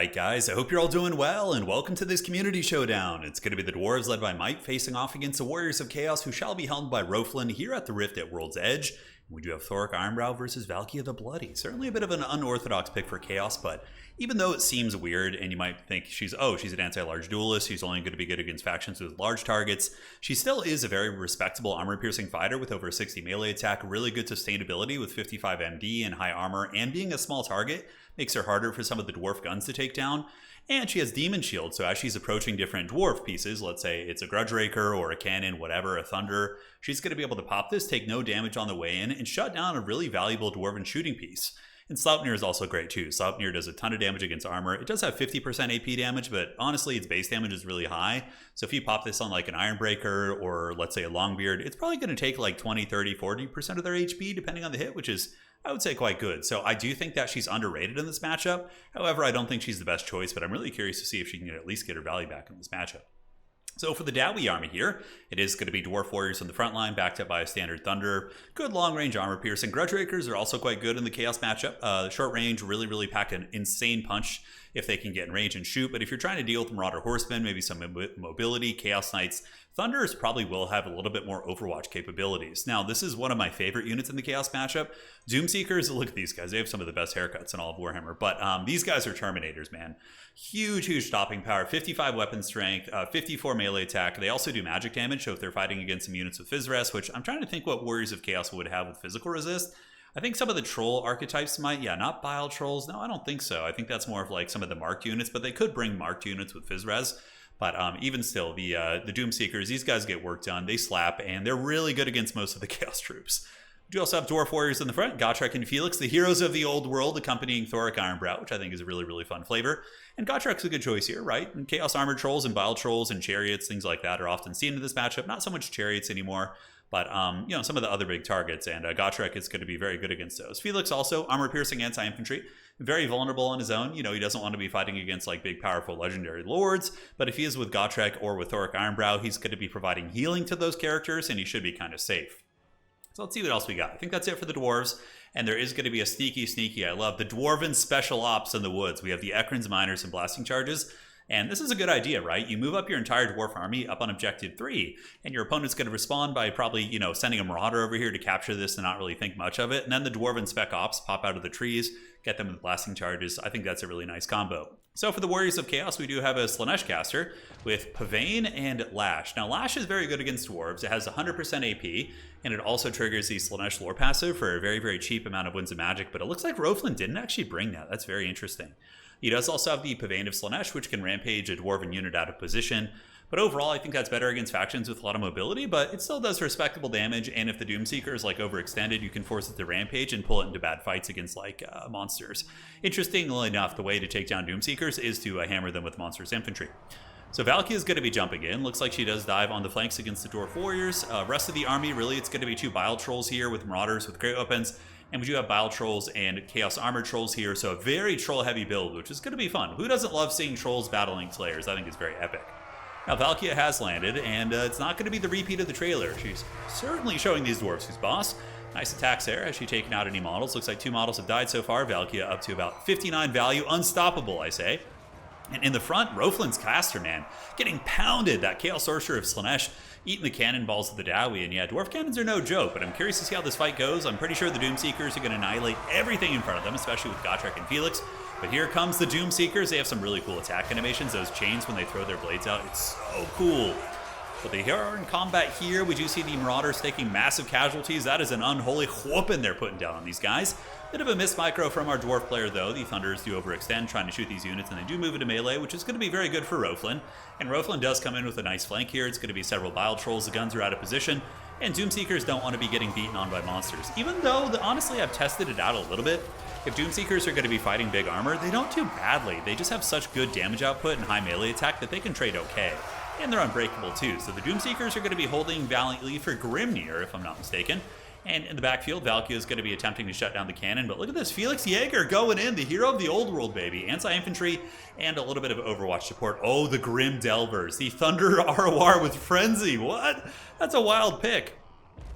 Alright guys, I hope you're all doing well, and welcome to this community showdown. It's going to be the Dwarves led by Mike facing off against the Warriors of Chaos, who shall be helmed by Roflin here at the Rift at World's Edge. We do have Thoric Ironbrow versus Valkia the Bloody. Certainly a bit of an unorthodox pick for Chaos, but even though it seems weird and you might think she's an anti-large duelist, she's only going to be good against factions with large targets, she still is a very respectable armor-piercing fighter with over 60 melee attack, really good sustainability with 55 MD and high armor, and being a small target makes her harder for some of the dwarf guns to take down. And she has Demon Shield, so as she's approaching different dwarf pieces, let's say it's a Grudge Raker or a Cannon, whatever, a Thunder, she's going to be able to pop this, take no damage on the way in, and shut down a really valuable Dwarven shooting piece. And Sleipnir is also great too. Sleipnir does a ton of damage against armor. It does have 50% AP damage, but honestly its base damage is really high. So if you pop this on like an Ironbreaker or let's say a Longbeard, it's probably going to take like 20, 30, 40% of their HP depending on the hit, which is, I would say, quite good. So I do think that she's underrated in this matchup. However, I don't think she's the best choice, but I'm really curious to see if she can at least get her value back in this matchup. So for the Dowie army here, it is going to be Dwarf Warriors on the front line, backed up by a standard Thunder. Good long-range armor piercing. Grudge Rakers are also quite good in the Chaos matchup. Short range, really pack an insane punch if they can get in range and shoot. But if you're trying to deal with Marauder Horsemen, maybe some mobility, Chaos Knights, Thunders probably will have a little bit more Overwatch capabilities. Now, this is one of my favorite units in the Chaos matchup. Doomseekers, look at these guys. They have some of the best haircuts in all of Warhammer. But these guys are Terminators, man. Huge stopping power, 55 weapon strength, 54 melee attack. They also do magic damage, so if they're fighting against some units with Phys Res, which I'm trying to think what Warriors of Chaos would have with physical resist. I think some of the troll archetypes might, not Bile Trolls. No, I don't think so. I think that's more of like some of the marked units, but they could bring marked units with Phys Res. But even still, the Doomseekers, these guys get work done. They slap, and they're really good against most of the Chaos troops. We do also have Dwarf Warriors in the front, Gotrek and Felix, the heroes of the old world, accompanying Thoric Ironbrow, which I think is a really fun flavor. And Gotrek's a good choice here, right? And Chaos Armored Trolls and Bile Trolls and Chariots, things like that are often seen in this matchup. Not so much Chariots anymore, but some of the other big targets, and Gotrek is going to be very good against those. Felix also, armor-piercing anti-infantry, very vulnerable on his own. He doesn't want to be fighting against like big, powerful, legendary lords, but if he is with Gotrek or with Thoric Ironbrow, he's going to be providing healing to those characters, and he should be kind of safe. So let's see what else we got. I think that's it for the Dwarves, and there is going to be a sneaky, I love the Dwarven Special Ops in the woods. We have the Ekrins, Miners, and Blasting Charges. And this is a good idea, right? You move up your entire Dwarf army up on Objective 3, and your opponent's going to respond by probably, sending a Marauder over here to capture this and not really think much of it. And then the Dwarven Spec Ops pop out of the trees, get them with Blasting Charges. I think that's a really nice combo. So for the Warriors of Chaos, we do have a Slaanesh caster with Pavane and Lash. Now, Lash is very good against Dwarves. It has 100% AP, and it also triggers the Slaanesh lore passive for a very cheap amount of Winds of Magic, but it looks like Roflin didn't actually bring that. That's very interesting. He does also have the Pavane of Slaanesh, which can rampage a Dwarven unit out of position. But overall, I think that's better against factions with a lot of mobility, but it still does respectable damage, and if the Doomseeker is like overextended, you can force it to rampage and pull it into bad fights against like monsters. Interestingly enough, the way to take down Doomseekers is to hammer them with Monstrous Infantry. So Valkia is going to be jumping in. Looks like she does dive on the flanks against the Dwarf Warriors. Rest of the army, really, it's going to be 2 Bile Trolls here with Marauders with great weapons. And we do have Bile Trolls and Chaos Armored Trolls here, so a very troll-heavy build, which is going to be fun. Who doesn't love seeing Trolls battling Slayers? I think it's very epic. Now, Valkia has landed, and it's not going to be the repeat of the trailer. She's certainly showing these Dwarves who's boss. Nice attacks there. Has she taken out any models? Looks like 2 models have died so far. Valkia up to about 59 value. Unstoppable, I say. And in the front, Roflin's caster, man, getting pounded. That Chaos Sorcerer of Slaanesh eating the cannonballs of the Dowie. And yeah, Dwarf Cannons are no joke, but I'm curious to see how this fight goes. I'm pretty sure the Doomseekers are going to annihilate everything in front of them, especially with Gotrek and Felix. But here comes the Doomseekers. They have some really cool attack animations. Those chains when they throw their blades out, it's so cool. But they are in combat here. We do see the Marauders taking massive casualties. That is an unholy whooping they're putting down on these guys. Bit of a missed micro from our Dwarf player, though. The Thunders do overextend, trying to shoot these units, and they do move into melee, which is going to be very good for Roflin. And Roflin does come in with a nice flank here. It's going to be several Bile Trolls. The guns are out of position, and Doomseekers don't want to be getting beaten on by monsters. Even though, honestly, I've tested it out a little bit. If Doomseekers are going to be fighting big armor, they don't do badly. They just have such good damage output and high melee attack that they can trade okay. And they're unbreakable, too. So the Doomseekers are going to be holding valiantly for Grimnir, if I'm not mistaken. And in the backfield, Valkia is going to be attempting to shut down the cannon. But look at this, Felix Jaeger going in, the hero of the old world, baby. Anti-infantry and a little bit of Overwatch support. Oh, the Grim Delvers. The Thunder ROR with Frenzy. What? That's a wild pick.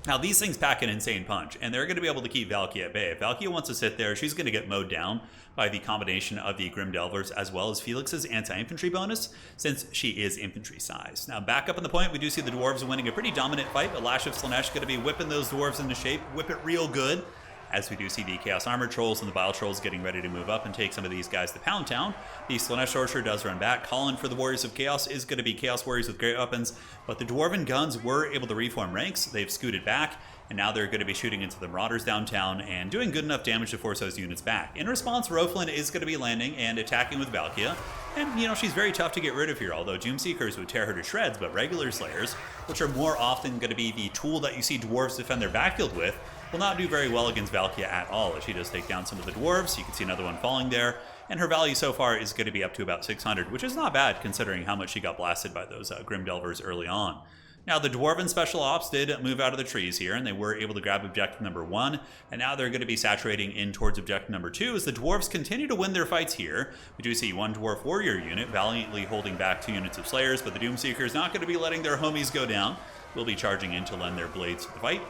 Now, these things pack an insane punch, and they're going to be able to keep Valkia at bay. If Valkia wants to sit there, she's going to get mowed down by the combination of the Grim Delvers as well as Felix's anti-infantry bonus, since she is infantry size. Now, back up on the point, we do see the Dwarves winning a pretty dominant fight, but Lash of Slaanesh going to be whipping those Dwarves into shape, whip it real good, as we do see the Chaos Armor Trolls and the Bile Trolls getting ready to move up and take some of these guys to Pound Town. The Slaanesh Sorcerer does run back. Calling for the Warriors of Chaos is going to be Chaos Warriors with great weapons, but the Dwarven guns were able to reform ranks. They've scooted back, and now they're going to be shooting into the Marauders downtown and doing good enough damage to force those units back. In response, Roflin is going to be landing and attacking with Valkia, and you know, she's very tough to get rid of here, although Doomseekers would tear her to shreds, but regular Slayers, which are more often going to be the tool that you see Dwarves defend their backfield with, will not do very well against Valkia at all, as she does take down some of the Dwarves. You can see another one falling there, and her value so far is going to be up to about 600, which is not bad considering how much she got blasted by those Grim Delvers early on. Now, the Dwarven Special Ops did move out of the trees here, and they were able to grab objective number 1, and now they're going to be saturating in towards objective number 2 as the Dwarves continue to win their fights here. We do see one Dwarf Warrior unit valiantly holding back 2 units of Slayers, but the Doomseekers not going to be letting their homies go down. Will be charging in to lend their blades to the fight.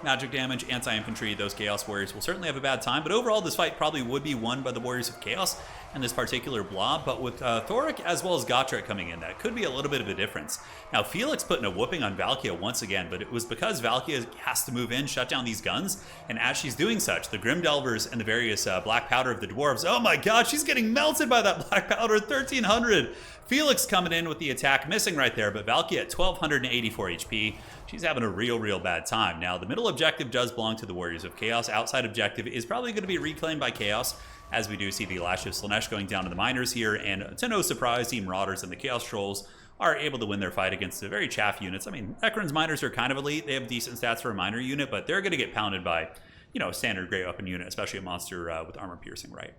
Magic damage, anti-infantry, those Chaos Warriors will certainly have a bad time, but overall this fight probably would be won by the Warriors of Chaos and this particular blob, but with Thoric as well as Gotrek coming in, that could be a little bit of a difference. Now, Felix putting a whooping on Valkia once again, but it was because Valkia has to move in, shut down these guns, and as she's doing such, the Grim Delvers and the various black powder of the Dwarves, oh my god, she's getting melted by that black powder, 1300! Felix coming in with the attack, missing right there, but Valkia at 1284 HP. She's having a real bad time. Now, the middle objective does belong to the Warriors of Chaos. Outside objective is probably going to be reclaimed by Chaos, as we do see the Lash of Slaanesh going down to the Miners here, and to no surprise, the Marauders and the Chaos Trolls are able to win their fight against the very chaff units. I mean, Ekron's Miners are kind of elite. They have decent stats for a Miner unit, but they're going to get pounded by, you know, a standard great weapon unit, especially a monster with armor piercing, right?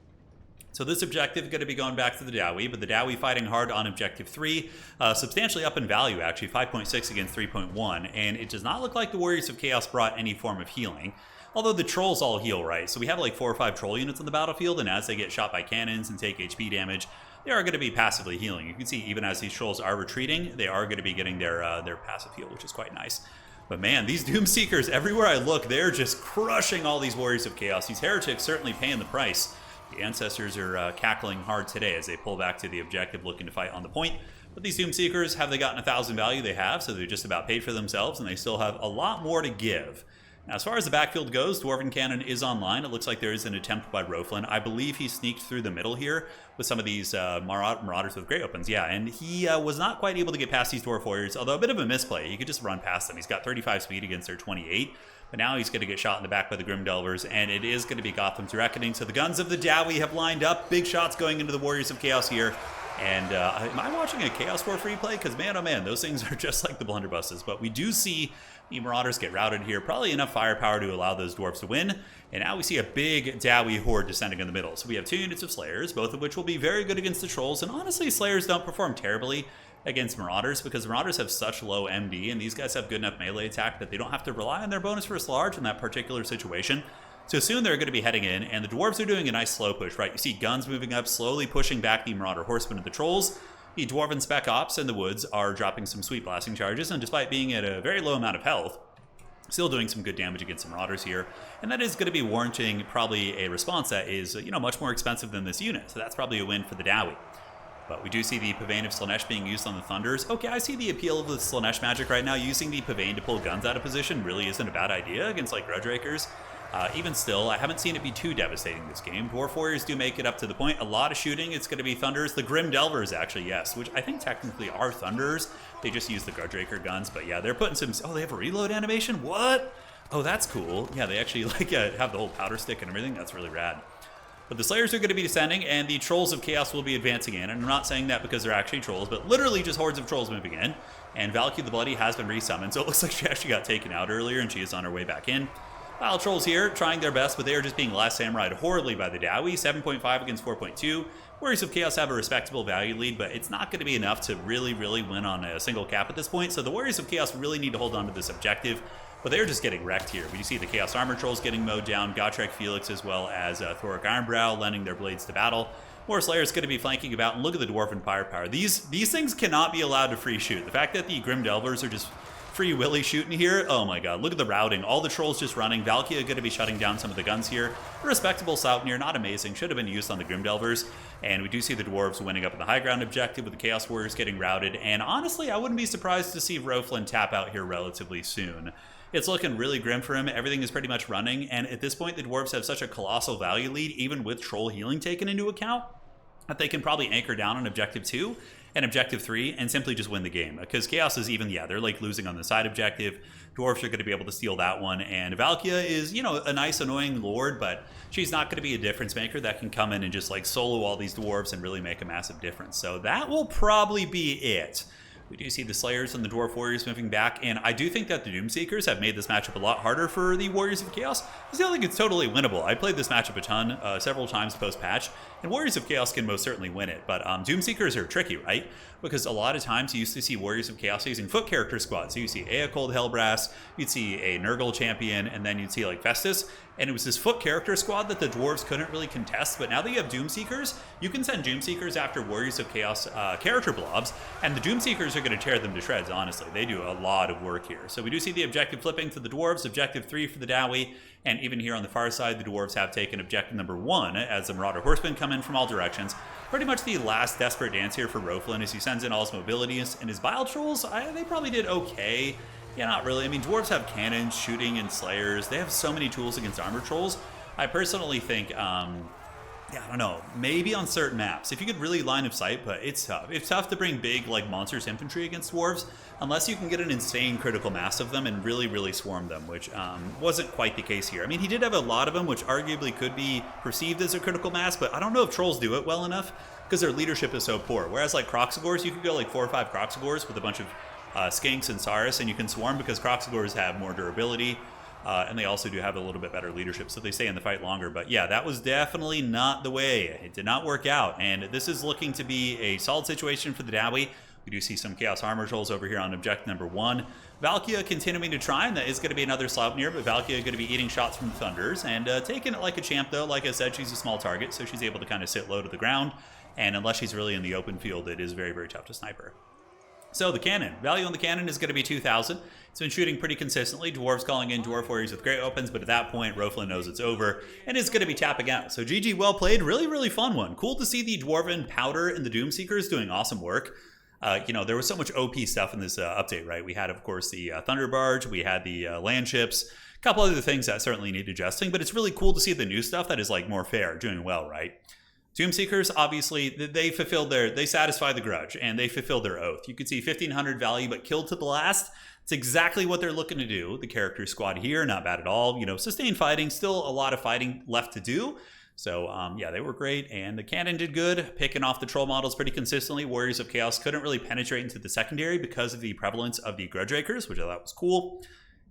So this objective is going to be going back to the Dowie, but the Dowie fighting hard on objective 3, substantially up in value actually, 5.6 against 3.1, and it does not look like the Warriors of Chaos brought any form of healing, although the Trolls all heal, right? So we have like 4 or 5 Troll units on the battlefield, and as they get shot by cannons and take HP damage, they are going to be passively healing. You can see even as these Trolls are retreating, they are going to be getting their passive heal, which is quite nice. But man, these Doomseekers, everywhere I look, they're just crushing all these Warriors of Chaos. These Heretics certainly paying the price. The Ancestors are cackling hard today as they pull back to the objective looking to fight on the point. But these Doomseekers, have they gotten 1,000 value? They have, so they're just about paid for themselves, and they still have a lot more to give. Now, as far as the backfield goes, Dwarven Cannon is online. It looks like there is an attempt by Roflin. I believe he sneaked through the middle here with some of these Marauders with great weapons. Yeah, and he was not quite able to get past these Dwarf Warriors, although a bit of a misplay. He could just run past them. He's got 35 speed against their 28. But now he's going to get shot in the back by the Grim Delvers, and it is going to be Gotham's Reckoning. So the guns of the Dowie have lined up. Big shots going into the Warriors of Chaos here. And am I watching a Chaos War free play? Because man, oh man, those things are just like the blunderbusses. But we do see the Marauders get routed here. Probably enough firepower to allow those Dwarves to win. And now we see a big Dowie horde descending in the middle. So we have 2 units of Slayers, both of which will be very good against the Trolls. And honestly, Slayers don't perform terribly against Marauders because Marauders have such low MD, and these guys have good enough melee attack that they don't have to rely on their bonus first large in that particular situation. So soon they're going to be heading in, and the Dwarves are doing a nice slow push, right? You see guns moving up, slowly pushing back the Marauder Horsemen and the Trolls. The Dwarven Spec Ops in the woods are dropping some sweet blasting charges, and despite being at a very low amount of health, still doing some good damage against some Marauders here. And that is going to be warranting probably a response that is, you know, much more expensive than this unit. So that's probably a win for the Dowie. But we do see the Pavane of Slaanesh being used on the Thunders. Okay, I see the appeal of the Slaanesh magic right now. Using the Pavane to pull guns out of position really isn't a bad idea against like Grudge Rakers. Even still, I haven't seen it be too devastating this game. Dwarf Warriors do make it up to the point. A lot of shooting. It's going to be Thunders. The Grim Delvers, actually, yes, which I think technically are Thunders. They just use the Grudge Raker guns. But yeah, they're putting some... Oh, they have a reload animation? What? Oh, that's cool. Yeah, they actually like have the whole powder stick and everything. That's really rad. But the Slayers are going to be descending, and the Trolls of Chaos will be advancing in. And I'm not saying that because they're actually Trolls, but literally just hordes of Trolls moving in. And Valkia the Bloody has been resummoned, so it looks like she actually got taken out earlier, and she is on her way back in. Vile Trolls here, trying their best, but they are just being last samurai'd horribly by the Dowie. 7.5 against 4.2. Warriors of Chaos have a respectable value lead, but it's not going to be enough to really win on a single cap at this point. So the Warriors of Chaos really need to hold on to this objective. But they're just getting wrecked here. We see the Chaos Armor Trolls getting mowed down, Gotrek Felix as well as Thoric Ironbrow lending their blades to battle. More Slayers going to be flanking about, and look at the Dwarven firepower. These things cannot be allowed to free shoot. The fact that the Grim Delvers are just Free Willy shooting here. Oh my god, look at the routing. All the trolls just running. Valkia going to be shutting down some of the guns here. A respectable Soutnir, not amazing. Should have been used on the Grimdelvers. And we do see the Dwarves winning up in the high ground objective with the Chaos Warriors getting routed. And honestly, I wouldn't be surprised to see Roflin tap out here relatively soon. It's looking really grim for him. Everything is pretty much running. And at this point, the Dwarves have such a colossal value lead, even with troll healing taken into account, that they can probably anchor down on objective 2 and objective 3 and simply just win the game. Because Chaos is even, yeah, they're like losing on the side objective. Dwarfs are going to be able to steal that one. And Valkia is, you know, a nice, annoying lord, but she's not going to be a difference maker that can come in and just like solo all these dwarves and really make a massive difference. So that will probably be it. We do see the Slayers and the Dwarf Warriors moving back, and I do think that the Doomseekers have made this matchup a lot harder for the Warriors of Chaos. I still think it's totally winnable. I played this matchup a ton, several times post-patch, and Warriors of Chaos can most certainly win it, but Doomseekers are tricky, right? Because a lot of times you used to see Warriors of Chaos using foot character squads. So you see Aecold Hellbrass, you'd see a Nurgle champion, and then you'd see like Festus, and it was this foot character squad that the Dwarves couldn't really contest, but now that you have Doomseekers, you can send Doomseekers after Warriors of Chaos character blobs, and the Doomseekers are going to tear them to shreds, honestly. They do a lot of work here. So we do see the objective flipping to the Dwarves, objective 3 for the Dowie, and even here on the far side, the Dwarves have taken objective number 1 as the Marauder Horsemen come in from all directions. Pretty much the last desperate dance here for Roflin as he sends in all his mobilities, and his Bile Trolls, they probably did okay. Yeah, not really. I mean, Dwarves have cannons, shooting, and slayers. They have so many tools against armor trolls. I personally think, yeah, I don't know, maybe on certain maps, if you could really line of sight, but it's tough. It's tough to bring big, like, monstrous infantry against Dwarves, unless you can get an insane critical mass of them and really, really swarm them, which wasn't quite the case here. I mean, he did have a lot of them, which arguably could be perceived as a critical mass, but I don't know if trolls do it well enough, because their leadership is so poor. Whereas, like, Croxagores, you could go, like, 4 or 5 Croxagores with a bunch of Skinks and Saurus, and you can swarm because Croxagores have more durability, and they also do have a little bit better leadership, so they stay in the fight longer. But yeah, that was definitely not the way. It did not work out, and this is looking to be a solid situation for the Dowie. We do see some Chaos Armor Trolls over here on objective number 1. Valkia continuing to try, and that is going to be another Sleipnir, but Valkia going to be eating shots from the Thunders, and taking it like a champ, though. Like I said, she's a small target, so she's able to kind of sit low to the ground, and unless she's really in the open field, it is very, very tough to snipe her. So the cannon. Value on the cannon is going to be 2,000. It's been shooting pretty consistently. Dwarves calling in Dwarf Warriors with great weapons, but at that point, Roflin knows it's over and is going to be tapping out. So GG, well played. Really, really fun one. Cool to see the Dwarven Powder and the Doomseekers doing awesome work. You know, there was so much OP stuff in this update, right? We had, of course, the Thunder Barge. We had the land ships. A couple other things that certainly need adjusting, but it's really cool to see the new stuff that is, like, more fair, doing well, right? Doomseekers, obviously, they satisfy the grudge, and they fulfilled their oath. You could see 1,500 value, but killed to the last. It's exactly what they're looking to do. The character squad here, not bad at all. You know, sustained fighting, still a lot of fighting left to do. So, yeah, they were great, and the cannon did good, picking off the troll models pretty consistently. Warriors of Chaos couldn't really penetrate into the secondary because of the prevalence of the Grudge Rakers, which I thought was cool.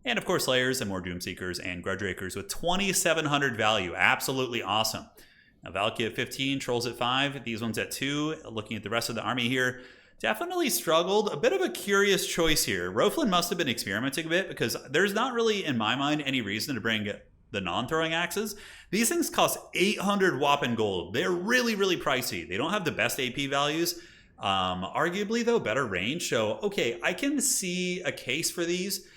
And, of course, Slayers and more Doomseekers and Grudge Rakers with 2,700 value. Absolutely awesome. Now, Valkia at 15, Trolls at 5, these ones at 2. Looking at the rest of the army here, definitely struggled. A bit of a curious choice here. Roflin must have been experimenting a bit because there's not really, in my mind, any reason to bring the non-throwing axes. These things cost 800 whopping gold. They're really, really pricey. They don't have the best AP values. Arguably, though, better range. So, okay, I can see a case for these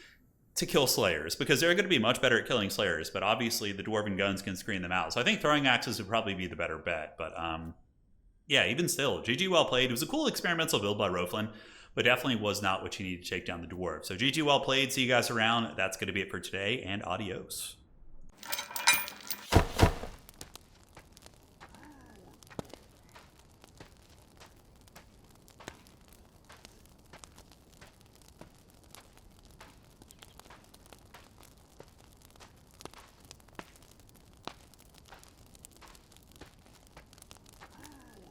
to kill Slayers, because they're going to be much better at killing Slayers, but obviously the Dwarven guns can screen them out. So I think throwing axes would probably be the better bet, but yeah, even still, GG well played. It was a cool experimental build by Roflin, but definitely was not what you need to take down the Dwarves. So GG well played, see you guys around. That's going to be it for today, and adios.